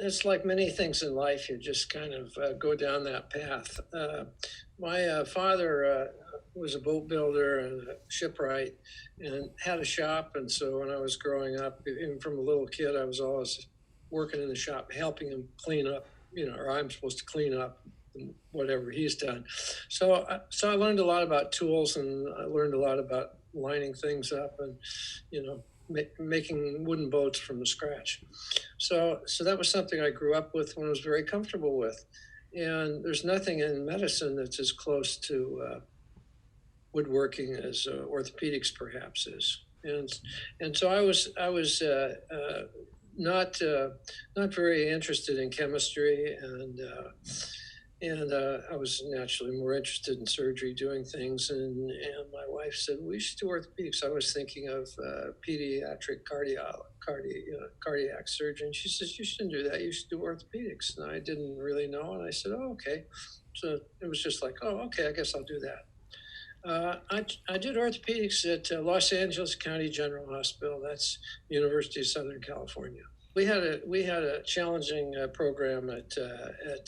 it's like many things in life, you just kind of go down that path. My father was a boat builder and a shipwright and had a shop. And so when I was growing up, even from a little kid, I was always working in the shop, helping him clean up, or I'm supposed to clean up whatever he's done. So I learned a lot about tools, and I learned a lot about lining things up and, making wooden boats from the scratch. So that was something I grew up with and was very comfortable with. And there's nothing in medicine that's as close to woodworking as orthopedics perhaps is. And so I was not very interested in chemistry, and I was naturally more interested in surgery, doing things. And my wife said, we should do orthopedics. I was thinking of pediatric cardiac surgery. She says, you shouldn't do that. You should do orthopedics. And I didn't really know. And I said, oh, okay. So it was just like, oh, okay, I guess I'll do that. I did orthopedics at Los Angeles County General Hospital. That's University of Southern California. We had a challenging program at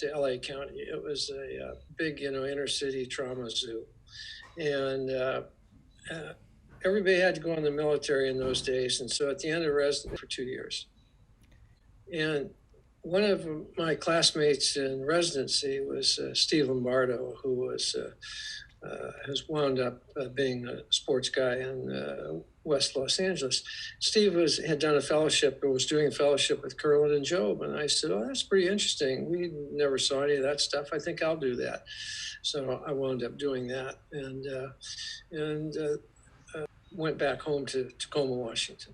LA County. It was a big, inner city trauma zoo, and everybody had to go in the military in those days. And so at the end of residency for 2 years, and one of my classmates in residency was Steve Lombardo, who has wound up being a sports guy in West Los Angeles. Steve had done a fellowship, or was doing a fellowship with Curlin and Job. And I said, oh, that's pretty interesting. We never saw any of that stuff. I think I'll do that. So I wound up doing that and went back home to Tacoma, Washington.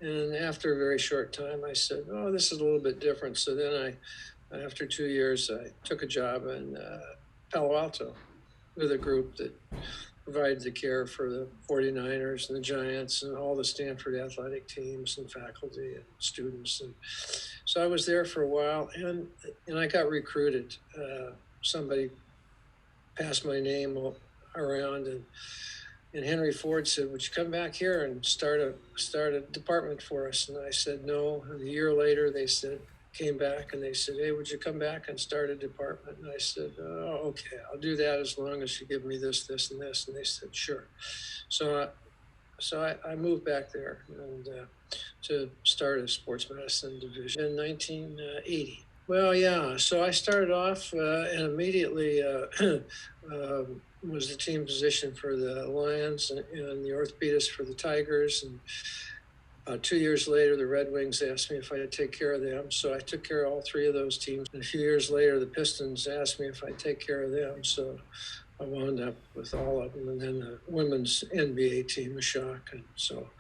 And after a very short time, I said, oh, this is a little bit different. So then after 2 years, I took a job in Palo Alto with a group that provided the care for the 49ers and the Giants and all the Stanford athletic teams and faculty and students. And so I was there for a while, and I got recruited. Somebody passed my name around, and Henry Ford said, would you come back here and start a department for us? And I said, no. And a year later, they came back and they said, hey, would you come back and start a department? And I said, oh, okay, I'll do that as long as you give me this, this, and this. And they said, sure. So I moved back there and to start a sports medicine division in 1980. Well, yeah. So I started off and immediately was the team physician for the Lions and the orthopedist for the Tigers. And 2 years later, the Red Wings asked me if I'd take care of them. So I took care of all three of those teams. And a few years later, the Pistons asked me if I'd take care of them. So I wound up with all of them. And then the women's NBA team, the Shock. And so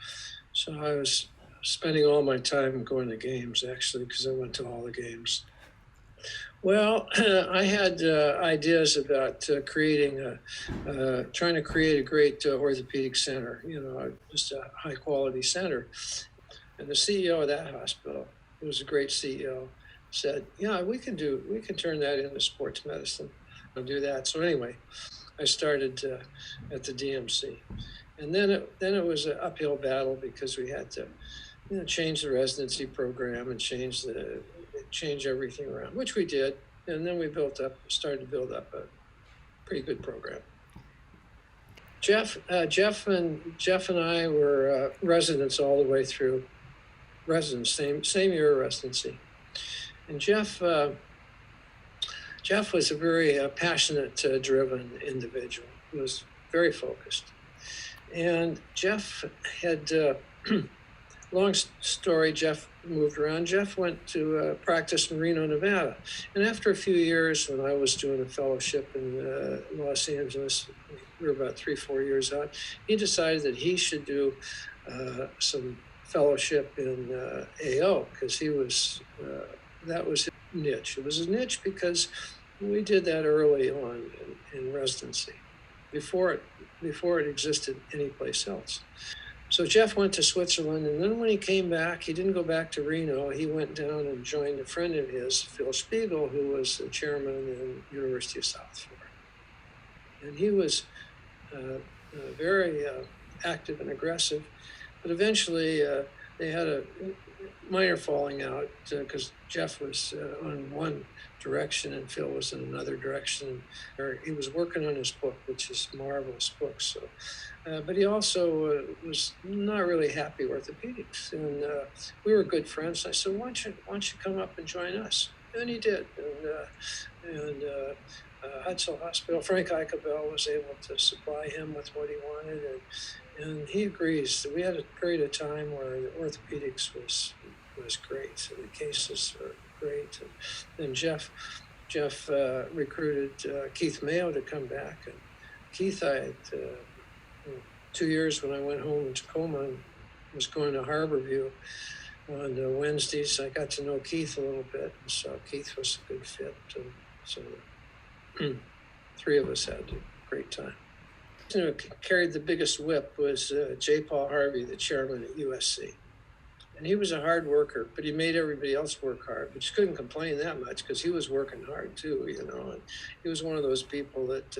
I was spending all my time going to games, actually, because I went to all the games. Well, I had ideas about trying to create a great orthopedic center, just a high quality center. And the CEO of that hospital, who was a great CEO, said, yeah, we can turn that into sports medicine. I'll do that. So anyway, I started at the DMC. And then it was an uphill battle because we had to change the residency program and change everything around, which we did. And then we started to build up a pretty good program. Jeff and I were residents all the way through same year of residency. And Jeff was a very passionate, driven individual. He was very focused. And Jeff had, long story, Jeff moved around. Jeff went to practice in Reno, Nevada. And after a few years, when I was doing a fellowship in Los Angeles, we were about 3-4 years out, he decided that he should do some fellowship in AO because that was his niche. It was a niche because we did that early on in residency, before it existed anyplace else. So Jeff went to Switzerland, and then when he came back, he didn't go back to Reno. He went down and joined a friend of his, Phil Spiegel, who was the chairman in University of South Florida. And he was very active and aggressive. But eventually, they had minor falling out because Jeff was on one direction and Phil was in another direction. Or he was working on his book, which is a marvelous book. So, but he also was not really happy orthopedics, and we were good friends. I said, why don't you come up and join us?" And he did, and Hudson Hospital, Frank Eichabel was able to supply him with what he wanted, and he agrees that we had a period of time where the orthopedics was great, and the cases were great. And then Jeff recruited Keith Mayo to come back, and Keith, I had 2 years when I went home in Tacoma and was going to Harborview on Wednesdays. I got to know Keith a little bit, and so Keith was a good fit, and so three of us had a great time. You know, carried the biggest whip was J. Paul Harvey, the chairman at USC. And he was a hard worker, but he made everybody else work hard, but you couldn't complain that much because he was working hard too, you know. And he was one of those people that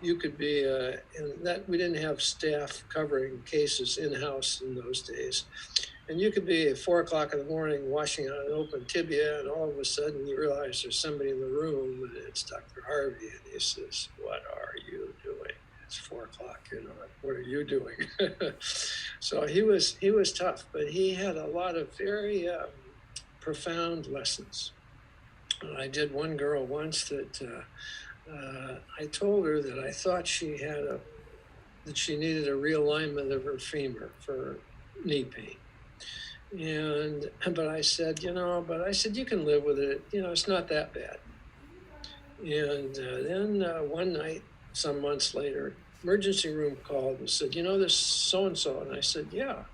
you could be, and that we didn't have staff covering cases in-house in those days. And you could be at 4 o'clock in the morning washing out an open tibia, and all of a sudden you realize there's somebody in the room, and it's Dr. Harvey, and he says, "What are you doing? It's 4 o'clock, you know, what are you doing?" So he was tough, but he had a lot of very profound lessons. I did one girl once that I told her that I thought that she needed a realignment of her femur for knee pain. But I said, you can live with it. You know, it's not that bad. And then one night, some months later, emergency room called and said, this so-and-so. And I said, yeah,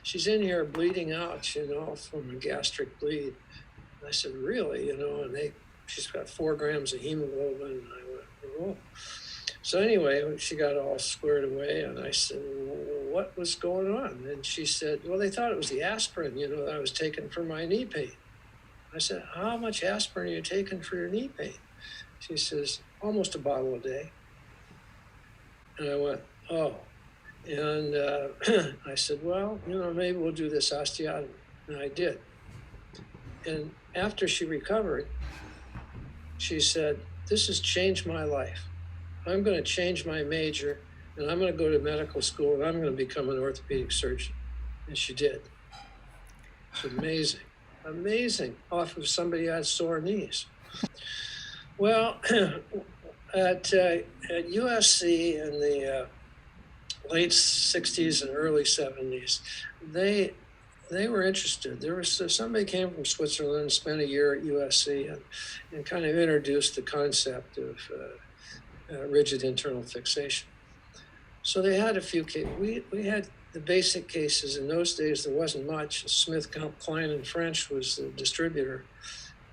she's in here bleeding out, from a gastric bleed. And I said, really? And she's got 4 grams of hemoglobin. And I went, oh. So anyway, she got all squared away, and I said, what was going on? And she said, well, they thought it was the aspirin, that I was taking for my knee pain. I said, how much aspirin are you taking for your knee pain? She says, almost a bottle a day. And I went, oh. And I said, well, maybe we'll do this osteotomy. And I did. And after she recovered, she said, this has changed my life. I'm going to change my major, and I'm going to go to medical school, and I'm going to become an orthopedic surgeon. And she did. It's amazing. Amazing, off of somebody who had sore knees. Well, at USC in the late 60s and early 70s, they were interested. There was somebody came from Switzerland, spent a year at USC, and kind of introduced the concept of rigid internal fixation. So they had a few cases. We had the basic cases. In those days, there wasn't much. Smith, Klein, and French was the distributor.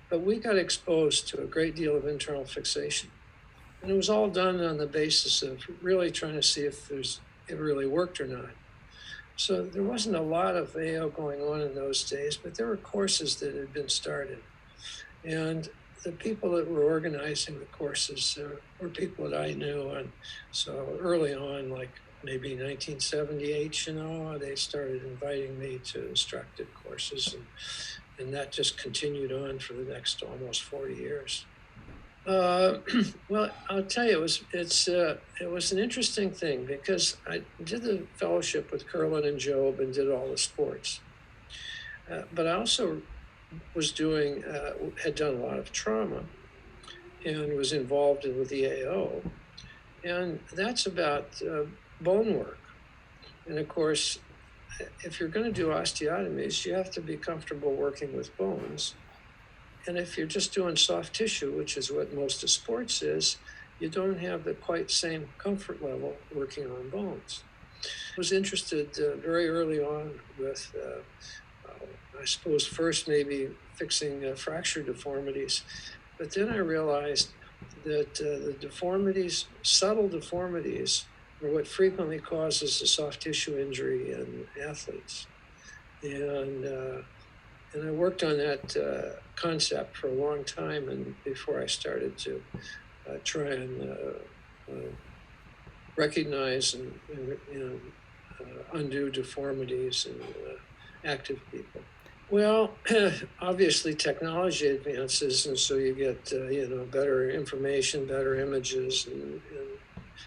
But we got exposed to a great deal of internal fixation. And it was all done on the basis of really trying to see if it really worked or not. So there wasn't a lot of AO going on in those days, but there were courses that had been started. And the people that were organizing the courses were people that I knew. And so early on, like maybe 1978, they started inviting me to instructed courses. And that just continued on for the next almost 40 years. Well, I'll tell you, it was an interesting thing because I did the fellowship with Curlin and Job and did all the sports. But I also was had done a lot of trauma and was involved with the AO. And that's about bone work. And of course, if you're going to do osteotomies, you have to be comfortable working with bones. And if you're just doing soft tissue, which is what most of sports is, you don't have the quite same comfort level working on bones. I was interested very early on with, I suppose first maybe fixing fracture deformities, but then I realized that the deformities, subtle deformities, are what frequently causes a soft tissue injury in athletes. And I worked on that concept for a long time, and before I started to try and recognize and undo deformities in active people. Well, obviously technology advances, and so you get better information, better images, and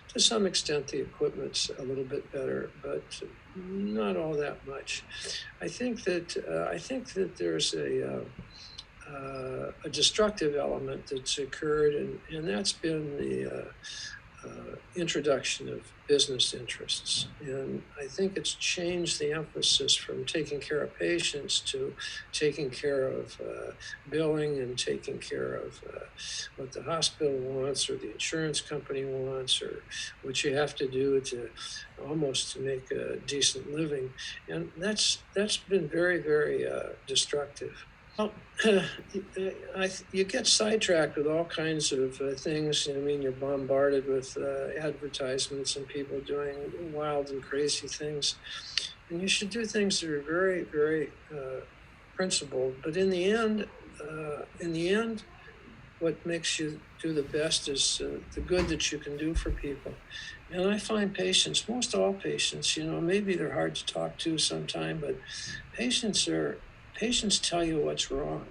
to some extent the equipment's a little bit better, but not all that much. I think that there's a destructive element that's occurred, and that's been the introduction of business interests. And I think it's changed the emphasis from taking care of patients to taking care of billing and taking care of what the hospital wants or the insurance company wants or what you have to do to almost to make a decent living. And that's been very, very destructive. Well, you get sidetracked with all kinds of things. I mean, you're bombarded with advertisements and people doing wild and crazy things. And you should do things that are very, very principled. But in the end, what makes you do the best is the good that you can do for people. And I find patients, most all patients, maybe they're hard to talk to sometime, but patients tell you what's wrong,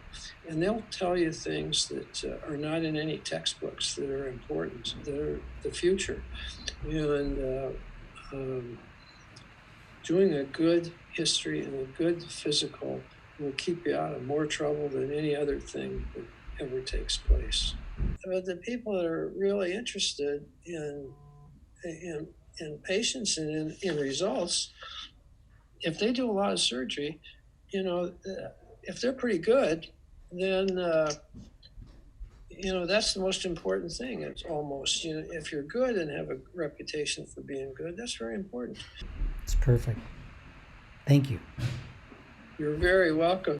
and they'll tell you things that are not in any textbooks that are important, that are the future. And doing a good history and a good physical will keep you out of more trouble than any other thing that ever takes place. But the people that are really interested in, in patients and in results, if they do a lot of surgery, if they're pretty good, then that's the most important thing. It's almost, if you're good and have a reputation for being good, that's very important. It's perfect. Thank you. You're very welcome.